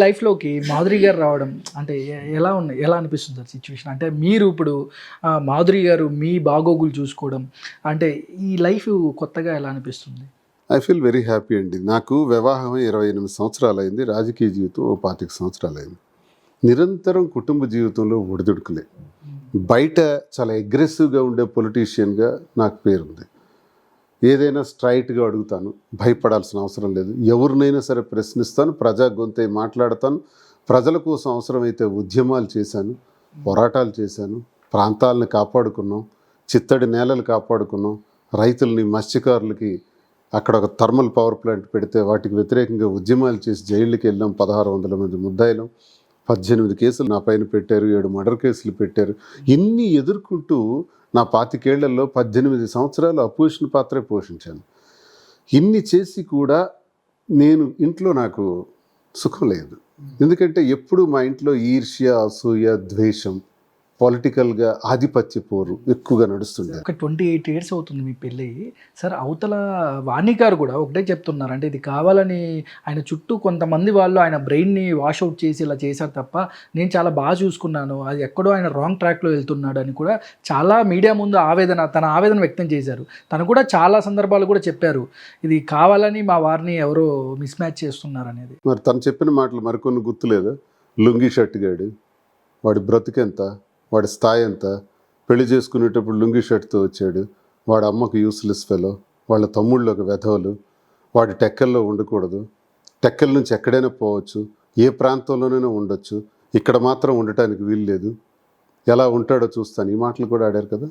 లైఫ్‌లోకి మాధురి గారు రావడం అంటే ఎలా అనిపిస్తుంది సార్ సిట్యుయేషన్? అంటే మీరు ఇప్పుడు మాధురి గారు మీ బాగోగులు చూసుకోవడం అంటే ఈ లైఫ్ కొత్తగా ఎలా అనిపిస్తుంది? ఐ ఫీల్ వెరీ హ్యాపీ అండి. నాకు వివాహం 28 సంవత్సరాలైంది. రాజకీయ జీవితం ఓ 25 సంవత్సరాలైంది. నిరంతరం కుటుంబ జీవితంలో ఒడిదుడుకులే. బయట చాలా అగ్రెసివ్‌గా ఉండే పొలిటీషియన్‌గా నాకు పేరుంది. ఏదైనా స్ట్రైట్‌గా అడుగుతాను. భయపడాల్సిన అవసరం లేదు. ఎవరినైనా సరే ప్రశ్నిస్తాను. ప్రజా గొంతై మాట్లాడతాను. ప్రజల కోసం అవసరమైతే ఉద్యమాలు చేశాను. పోరాటాలు చేశాను. ప్రాంతాలను కాపాడుకున్నాం. చిత్తడి నేలలు కాపాడుకున్నాం. రైతుల్ని, మత్స్యకారులకి అక్కడ ఒక థర్మల్ పవర్ ప్లాంట్ పెడితే వాటికి వ్యతిరేకంగా ఉద్యమాలు చేసి జైళ్ళకి వెళ్ళాం. 1600 మంది ముద్దాయిలం. 18 కేసులు నా పైన పెట్టారు. 7 మర్డర్ కేసులు పెట్టారు. ఇన్ని ఎదుర్కొంటూ నా 25 ఏళ్లలో 18 సంవత్సరాలు అపోజిషన్ పాత్రే పోషించాను. ఇన్ని చేసి కూడా ఇంట్లో నాకు సుఖం లేదు. ఎందుకంటే ఎప్పుడు మా ఇంట్లో ఈర్ష్య, అసూయ, ద్వేషం, పొలిటికల్గా ఆధిపత్య పోరు ఎక్కువగా నడుస్తుండే. ఒక 28 ఇయర్స్ అవుతుంది మీ పెళ్ళయి. సార్ అవతల వాణి గారు కూడా ఒకటే చెప్తున్నారు. అంటే ఇది కావాలని ఆయన చుట్టూ కొంతమంది వాళ్ళు ఆయన బ్రెయిన్‌ని వాష్ ఔట్ చేసి ఇలా చేశారు తప్ప, నేను చాలా బాగా చూసుకున్నాను. అది ఎక్కడో ఆయన రాంగ్ ట్రాక్‌లో వెళ్తున్నాడు అని కూడా చాలా మీడియా ముందు తన ఆవేదన వ్యక్తం చేశారు. తను కూడా చాలా సందర్భాలు కూడా చెప్పారు. ఇది కావాలని మా వారిని ఎవరో మిస్ మ్యాచ్ చేస్తున్నారనేది. మరి తను చెప్పిన మాటలు మరికొన్ని గుర్తులేదా? లుంగీ షర్ట్ గాడు, వాడి బ్రతుకెంత, వాడి స్థాయి ఎంత, పెళ్లి చేసుకునేటప్పుడు లుంగీ షర్ట్తో వచ్చాడు, వాడి అమ్మకు యూస్లెస్ ఫెలో, వాళ్ళ తమ్ముళ్ళు ఒక వెధవలు, వాడి టెక్కల్లో ఉండకూడదు, టెక్కల నుంచి ఎక్కడైనా పోవచ్చు, ఏ ప్రాంతంలోనైనా ఉండొచ్చు, ఇక్కడ మాత్రం ఉండటానికి వీలు లేదు, ఎలా ఉంటాడో చూస్తాను, ఈ మాటలు కూడా ఆడారు కదా.